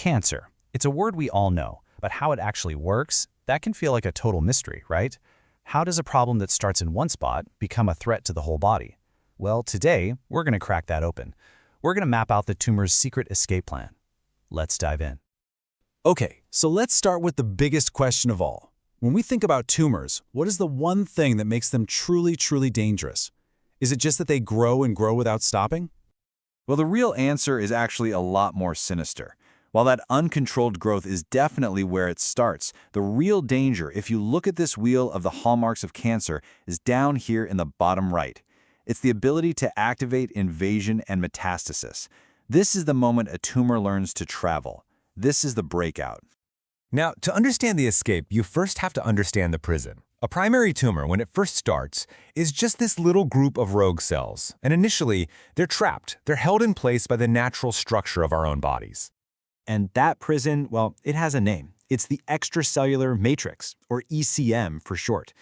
Cancer. It's a word we all know, but how it actually works, that can feel like a total mystery, right? How does a problem that starts in one spot become a threat to the whole body? Well, today, we're going to crack that open. We're going to map out the tumor's secret escape plan. Let's dive in. Okay, so let's start with the biggest question of all. When we think about tumors, what is the one thing that makes them truly, truly dangerous? Is it just that they grow and grow without stopping? Well, the real answer is actually a lot more sinister. While that uncontrolled growth is definitely where it starts, the real danger, if you look at this wheel of the hallmarks of cancer, is down here in the bottom right. It's the ability to activate invasion and metastasis. This is the moment a tumor learns to travel. This is the breakout. Now, to understand the escape, you first have to understand the prison. A primary tumor, when it first starts, is just this little group of rogue cells. And initially, they're trapped. They're held in place by the natural structure of our own bodies. And that prison, well, it has a name. It's the extracellular matrix, or ECM for short.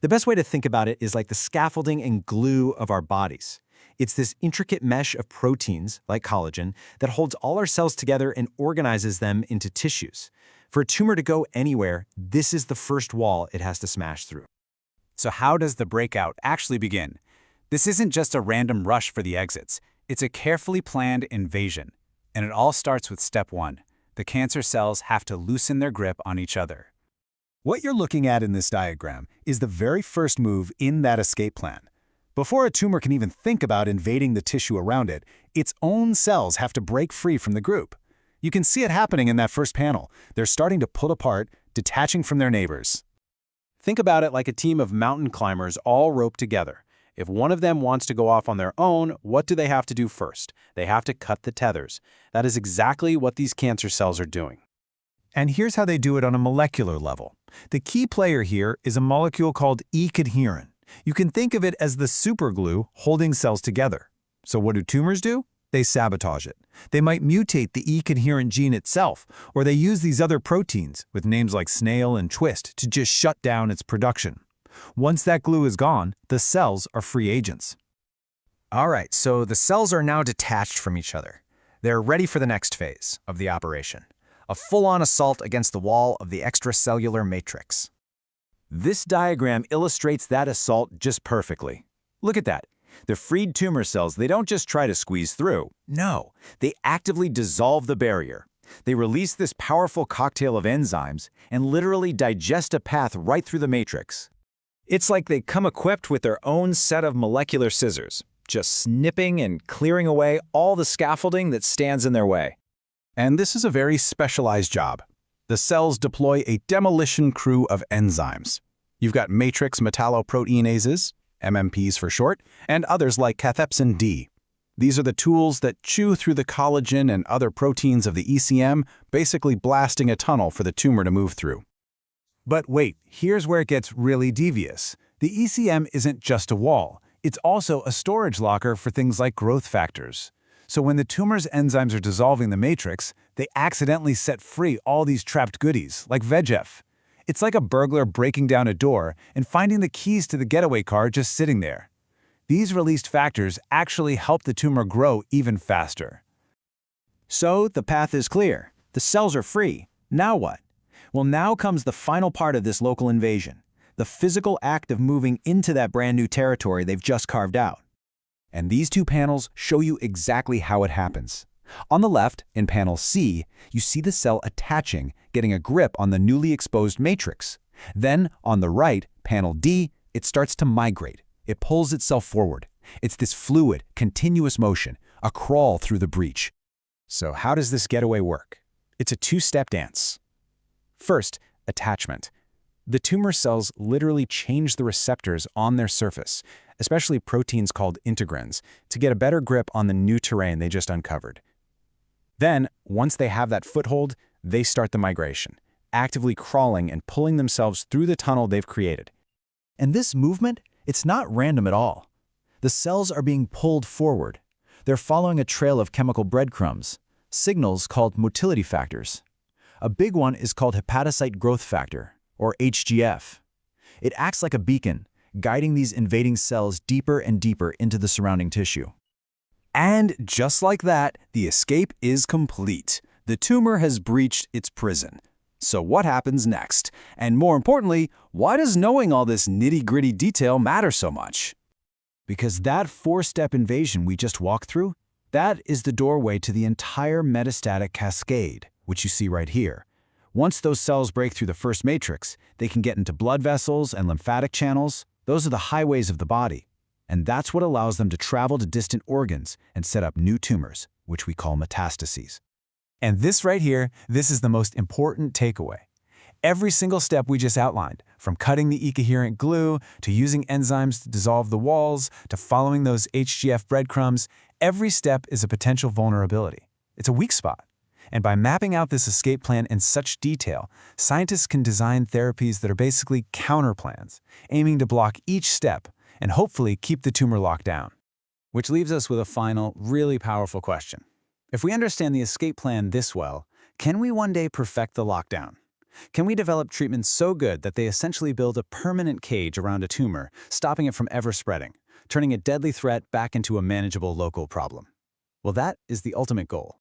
The best way to think about it is like the scaffolding and glue of our bodies. It's this intricate mesh of proteins, like collagen, that holds all our cells together and organizes them into tissues. For a tumor to go anywhere, this is the first wall it has to smash through. So how does the breakout actually begin? This isn't just a random rush for the exits. It's a carefully planned invasion. And it all starts with step 1. The cancer cells have to loosen their grip on each other. What you're looking at in this diagram is the very first move in that escape plan. Before a tumor can even think about invading the tissue around it, its own cells have to break free from the group. You can see it happening in that first panel. They're starting to pull apart, detaching from their neighbors. Think about it like a team of mountain climbers all roped together. If one of them wants to go off on their own, what do they have to do first? They have to cut the tethers. That is exactly what these cancer cells are doing. And here's how they do it on a molecular level. The key player here is a molecule called E-cadherin. You can think of it as the superglue holding cells together. So what do tumors do? They sabotage it. They might mutate the E-cadherin gene itself, or they use these other proteins, with names like snail and twist, to just shut down its production. Once that glue is gone, the cells are free agents. All right, so the cells are now detached from each other. They're ready for the next phase of the operation, a full-on assault against the wall of the extracellular matrix. This diagram illustrates that assault just perfectly. Look at that. The freed tumor cells, they don't just try to squeeze through. No, they actively dissolve the barrier. They release this powerful cocktail of enzymes and literally digest a path right through the matrix. It's like they come equipped with their own set of molecular scissors, just snipping and clearing away all the scaffolding that stands in their way. And this is a very specialized job. The cells deploy a demolition crew of enzymes. You've got matrix metalloproteinases, MMPs for short, and others like cathepsin D. These are the tools that chew through the collagen and other proteins of the ECM, basically blasting a tunnel for the tumor to move through. But wait, here's where it gets really devious. The ECM isn't just a wall. It's also a storage locker for things like growth factors. So when the tumor's enzymes are dissolving the matrix, they accidentally set free all these trapped goodies, like VEGF. It's like a burglar breaking down a door and finding the keys to the getaway car just sitting there. These released factors actually help the tumor grow even faster. So the path is clear. The cells are free. Now what? Well, now comes the final part of this local invasion, the physical act of moving into that brand new territory they've just carved out. And these two panels show you exactly how it happens. On the left, in panel C, you see the cell attaching, getting a grip on the newly exposed matrix. Then, on the right, panel D, it starts to migrate. It pulls itself forward. It's this fluid, continuous motion, a crawl through the breach. So how does this getaway work? It's a two-step dance. First, attachment. The tumor cells literally change the receptors on their surface, especially proteins called integrins, to get a better grip on the new terrain they just uncovered. Then, once they have that foothold, they start the migration, actively crawling and pulling themselves through the tunnel they've created. And this movement, it's not random at all. The cells are being pulled forward. They're following a trail of chemical breadcrumbs, signals called motility factors. A big one is called hepatocyte growth factor, or HGF. It acts like a beacon, guiding these invading cells deeper and deeper into the surrounding tissue. And just like that, the escape is complete. The tumor has breached its prison. So what happens next? And more importantly, why does knowing all this nitty-gritty detail matter so much? Because that four-step invasion we just walked through, that is the doorway to the entire metastatic cascade, which you see right here. Once those cells break through the first matrix, they can get into blood vessels and lymphatic channels. Those are the highways of the body. And that's what allows them to travel to distant organs and set up new tumors, which we call metastases. And this right here, this is the most important takeaway. Every single step we just outlined, from cutting the ecoherent glue, to using enzymes to dissolve the walls, to following those HGF breadcrumbs, every step is a potential vulnerability. It's a weak spot. And by mapping out this escape plan in such detail, scientists can design therapies that are basically counterplans, aiming to block each step and hopefully keep the tumor locked down. Which leaves us with a final, really powerful question. If we understand the escape plan this well, can we one day perfect the lockdown? Can we develop treatments so good that they essentially build a permanent cage around a tumor, stopping it from ever spreading, turning a deadly threat back into a manageable local problem? Well, that is the ultimate goal.